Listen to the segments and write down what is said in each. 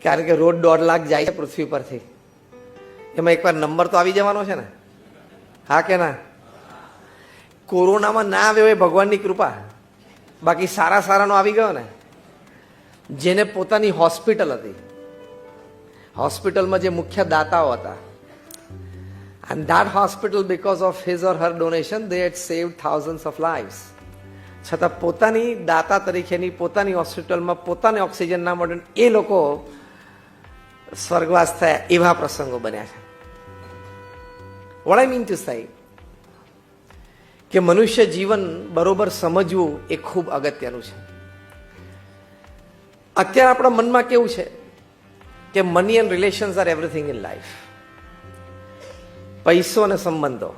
કારણ કે રોજ 1.5 લાખ જાય છે પૃથ્વી પરથી, એમાં એકવાર નંબર તો આવી જવાનો છે ને, હા કે ના? કોરોનામાં ના આવ્યો એ ભગવાનની કૃપા, બાકી સારા સારાનો આવી ગયો ને. જેને પોતાની હોસ્પિટલ હતી, હોસ્પિટલમાં જે મુખ્ય દાતાઓ હતા, and that hospital because of his or her donation they had saved thousands of lives. છતાં પોતાની દાતા તરીકેની પોતાની હોસ્પિટલમાં પોતાને ઓક્સિજન ના મળે એ લોકો સ્વર્ગવાસ થયા, એવા પ્રસંગો બન્યા છે. What I mean to say કે મનુષ્ય જીવન બરોબર સમજવું એ ખૂબ અગત્યનું છે. અત્યારે આપણા મનમાં કેવું છે કે money and relations are everything in life. પૈસો અને સંબંધો,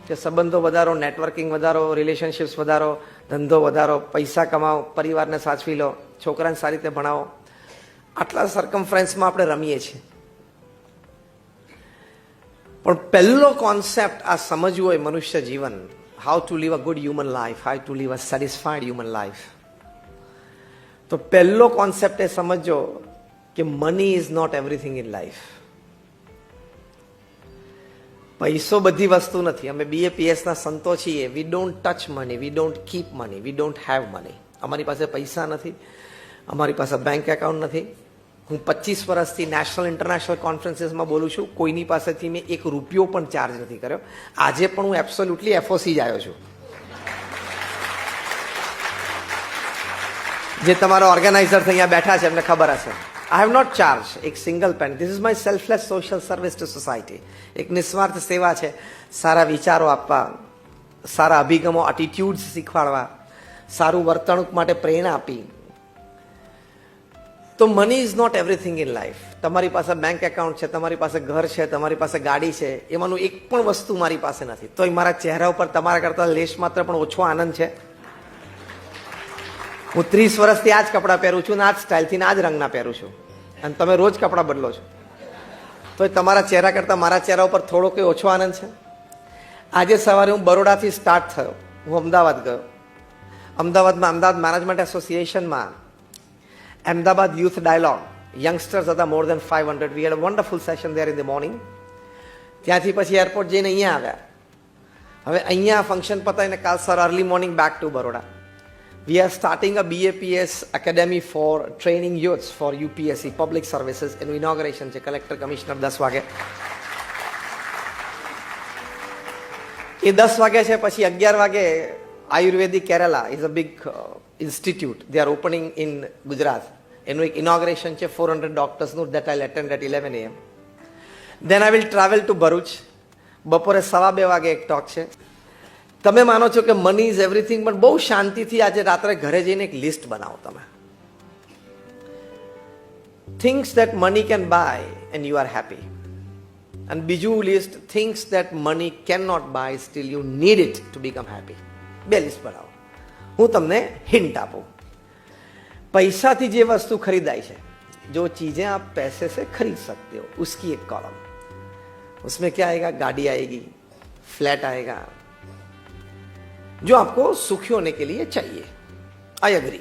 કે સંબંધો વધારો, નેટવર્કિંગ વધારો, રિલેશનશિપ્સ વધારો, ધંધો વધારો, પૈસા કમાવો, પરિવારને સાચવી લો, છોકરાને સારી રીતે ભણાવો, આટલા સરકમફરન્સમાં આપણે રમીએ છીએ. પણ પહેલો કોન્સેપ્ટ આ સમજવું હોય મનુષ્ય જીવન, how to live a good human life, how to live a satisfied human life. તો પહેલો કોન્સેપ્ટ એ સમજો કે money is not everything in life. પૈસો બધી વસ્તુ નથી. અમે BAPS ના સંતો છીએ. We don't touch money, we don't keep money, we don't have money. અમારી પાસે પૈસા નથી, અમારી પાસે બેંક એકાઉન્ટ નથી. હું 25 વર્ષથી નેશનલ ઇન્ટરનેશનલ કોન્ફરન્સીસમાં બોલું છું. કોઈની પાસેથી મેં ₹1 પણ ચાર્જ નથી કર્યો. આજે પણ હું એબ્સોલ્યુટલી FOC જ આવ્યો છું. જે તમારા ઓર્ગેનાઇઝર્સ અહીંયા બેઠા છે એમને ખબર હશે. I have not charged એક single pen. This is my selfless social service to society. એક નિસ્વાર્થ સેવા છે. સારા વિચારો આપવા, સારા અભિગમો, એટીટ્યુડ્સ શીખવાડવા, સારું વર્તણૂક માટે પ્રેરણા આપી. તો money is not everything in life. તમારી પાસે બેંક એકાઉન્ટ છે, તમારી પાસે ઘર છે, તમારી પાસે ગાડી છે, એમાંનું એક પણ વસ્તુ મારી પાસે નથી. તો મારા ચહેરા ઉપર તમારા કરતા લેશ માત્ર પણ ઓછો આનંદ છે. હું 30 વર્ષથી આ જ કપડાં પહેરું છું, ને આ જ સ્ટાઇલથી ને આ જ રંગના પહેરું છું, અને તમે રોજ કપડાં બદલો છો. તો તમારા ચહેરા કરતાં મારા ચહેરા ઉપર થોડો કંઈ ઓછો આનંદ છે. આજે સવારે હું બરોડાથી સ્ટાર્ટ થયો, હું અમદાવાદ ગયો. અમદાવાદમાં અમદાવાદ મેનેજમેન્ટ એસોસિએશનમાં અમદાવાદ યુથ ડાયલોગ, યંગસ્ટર્સ હતા more than 500. We had a wonderful session there in the morning. ત્યાંથી પછી એરપોર્ટ જઈને અહીંયા આવ્યા. હવે અહીંયા ફંક્શન પતાવીને કાલ sir early morning back to Baroda. We are starting a BAPS academy for training youths for UPSC public services. એનું inauguration છે કલેક્ટર કમિશનર 10 વાગે. એ 10 વાગે છે. પછી 11 વાગે ayurvedic Kerala is a big institute, they are opening in Gujarat. એનું એક ઇનોગ્રેશન છે 400 ડોક્ટર્સનું, that I'll attend at 11 AM. Then I will travel to Bharuch. બપોરે 2:15 વાગે એક ટોક છે. તમે માનો છો કે મની ઇઝ એવરીથિંગ, પણ બહુ શાંતિથી આજે રાત્રે ઘરે જઈને એક લિસ્ટ બનાવો તમે. Things that money can buy and you are happy. અને બીજું list, things that money can not buy still you need it to become happy. 2 list બનાવો. હું તમને હિન્ટ આપું. પૈસાથી જે વસ્તુ ખરીદાય છે, જો ચીजें आप पैसे से खरीद सकते हो, उसकी एक कॉलम. उसमें क्या आएगा? गाड़ी आएगी, फ्लैट आएगा, जो आपको सुखी होने के लिए चाहिए. I agree.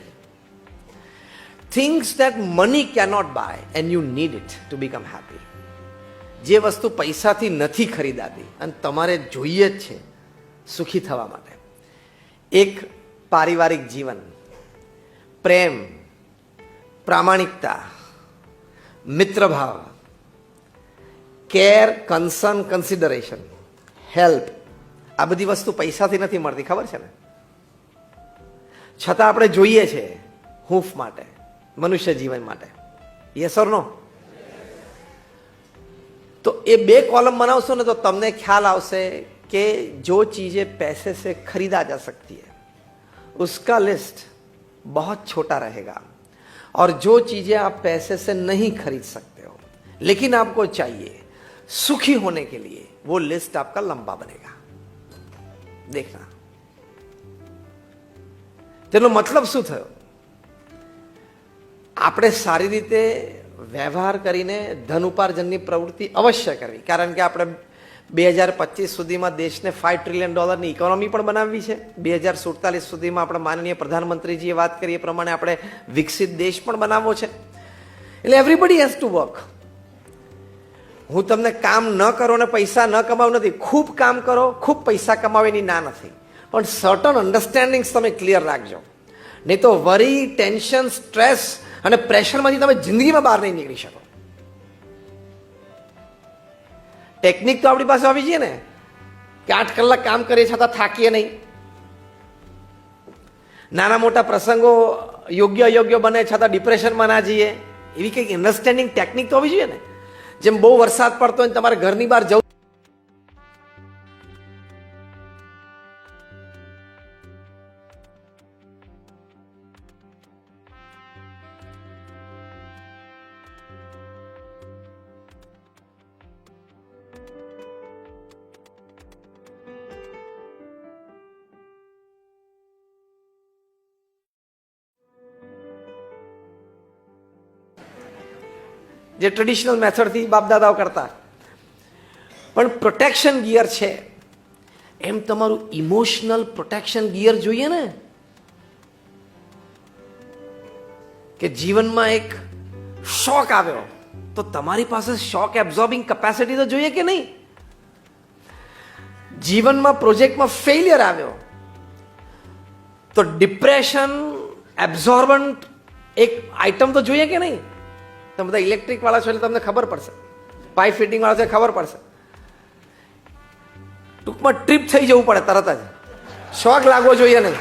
Things that money can not buy and you need it to become happy. જે વસ્તુ પૈસાથી નથી ખરીદાતી અને તમારે જોઈએ જ છે સુખી થવા માટે. એક પારિવારિક જીવન, પ્રેમ, પ્રામાણિકતા, મિત્રભાવ, કેર, કન્સર્ન, કન્સિડરેશન, હેલ્પ. આ બધી વસ્તુ પૈસાથી નથી મળતી, ખબર છે ને? છતાં આપણે જોઈએ છે હૂંફ માટે, મનુષ્ય જીવન માટે. યસ ઓર નો? તો એ 2 કોલમ બનાવશો ને તો તમને ખ્યાલ આવશે કે જો ચીजें पैसे से खरीदा जा सकती है उसका लिस्ट बहुत छोटा रहेगा, और जो चीजें आप पैसे से नहीं खरीद सकते हो लेकिन आपको चाहिए सुखी होने के लिए, वो लिस्ट आपका लंबा बनेगा. देखना. તેનો મતલબ શું થયો? આપણે સારી રીતે વ્યવહાર કરીને ધન ઉપાર્જનની પ્રવૃત્તિ અવશ્ય કરવી, કારણ કે આપણે 2025 સુધીમાં દેશને $5 ટ્રિલિયન ઇકોનોમી પણ બનાવવી છે. 2047 સુધીમાં આપણા માનનીય પ્રધાનમંત્રીજીએ વાત કરી એ પ્રમાણે આપણે વિકસિત દેશ પણ બનાવવો છે. એટલે એવરીબડી હેઝ ટુ વર્ક. હું તમને કામ ન કરો ને પૈસા ન કમાવ નથી, ખૂબ કામ કરો, ખૂબ પૈસા કમાવો એની ના નથી, પણ સર્ટન અન્ડરસ્ટેન્ડિંગ્સ તમે ક્લિયર રાખજો. નહીં તો વરી, ટેન્શન, સ્ટ્રેસ અને પ્રેશરમાંથી તમે જિંદગીમાં બહાર નહીં નીકળી શકો. ટેકનિક તો આપણી પાસે આવી છે ને કે 8 કલાક કામ કરીએ છતાં થાકીએ નહીં. નાના મોટા પ્રસંગો યોગ્ય અયોગ્ય બને છતાં ડિપ્રેશનમાં ના જઈએ. એવી કંઈક અન્ડરસ્ટેન્ડિંગ ટેકનિક તો હોવી જોઈએ ને. જેમ બહુ વરસાદ પડતો હોય તમારે ઘરની બહાર જવું, જે ટ્રેડિશનલ મેથડથી બાપ દાદાઓ કરતા, પણ પ્રોટેક્શન ગિયર છે. એમ તમારું ઇમોશનલ પ્રોટેક્શન ગિયર જોઈએ ને, કે જીવનમાં એક શોક આવ્યો તો તમારી પાસે શોક એબ્ઝોર્બિંગ કેપેસિટી તો જોઈએ કે નહીં. જીવનમાં પ્રોજેક્ટમાં ફેલિયર આવ્યો તો ડિપ્રેશન એબ્ઝોર્બન્ટ એક આઇટમ તો જોઈએ કે નહીં. તમે બધા ઇલેક્ટ્રિક વાળા છો એટલે તમને ખબર પડશે, પાઇપ ફિટિંગ વાળા છે ખબર પડશે. ટૂંકમાં ટ્રીપ થઈ જવું પડે તરત જ, શોક લાગવો જોઈએ નહીં.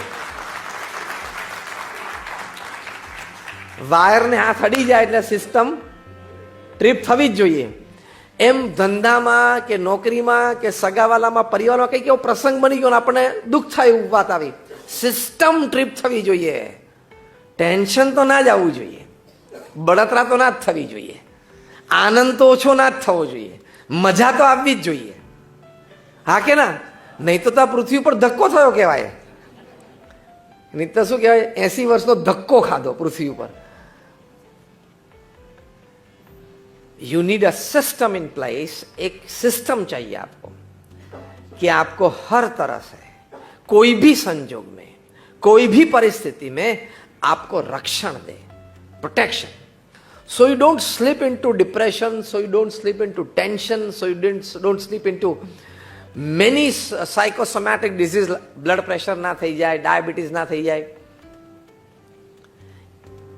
વાયરને હાથ અડી જાય એટલે સિસ્ટમ ટ્રીપ થવી જ જોઈએ. એમ ધંધામાં કે નોકરીમાં કે સગાવાલામાં પરિવારમાં કંઈક એવો પ્રસંગ બની ગયો ને આપણને દુઃખ થાય એવું વાત આવી, સિસ્ટમ ટ્રીપ થવી જોઈએ. ટેન્શન તો ના જ આવવું જોઈએ, બળતરા તો ના જ થવી જોઈએ, આનંદ તો ઓછો ના જ થવો જોઈએ, મજા તો આવવી જ જોઈએ. હા કે ના? નહીં તો આ પૃથ્વી ઉપર ધક્કો થયો કહેવાય. નહીં તો શું કહેવાય, 80 વર્ષનો ધક્કો ખાધો પૃથ્વી ઉપર. You need a system in place. एक सिस्टम चाहिए आपको कि आपको हर तरह से कोई भी संजोग में, कोई भी परिस्थिति में आपको रक्षण दे, protection. So you don't slip into depression, so you don't slip into tension, so you don't slip into many psychosomatic disease. blood pressure ना થઈ જાય, डायबिटीज ना થઈ જાય.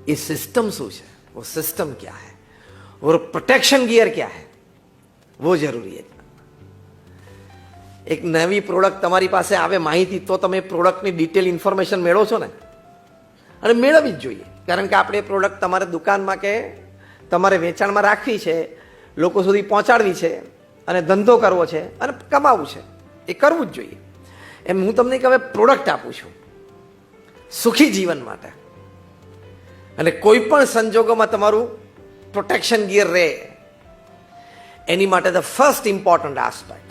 ये सिस्टम શું છે, वो सिस्टम क्या है, और प्रोटेक्शन गियर क्या है, वो जरूरी है. એક નવી પ્રોડક્ટ તમારી પાસે આવે માહિતી તો તમે પ્રોડક્ટની ડિટેલ ઇન્ફોર્મેશન મેળવો છો ને, અને મેળવવી જ જોઈએ. કારણ કે આપણે પ્રોડક્ટ તમારે દુકાનમાં કે તમારે વેચાણમાં રાખવી છે, લોકો સુધી પહોંચાડવી છે, અને ધંધો કરવો છે, અને કમાવું છે, એ કરવું જ જોઈએ. એમ હું તમને હવે પ્રોડક્ટ આપું છું સુખી જીવન માટે, અને કોઈ પણ સંજોગોમાં તમારું પ્રોટેક્શન ગિયર રહે એની માટે ધ ફર્સ્ટ ઇમ્પોર્ટન્ટ આસ્પેક્ટ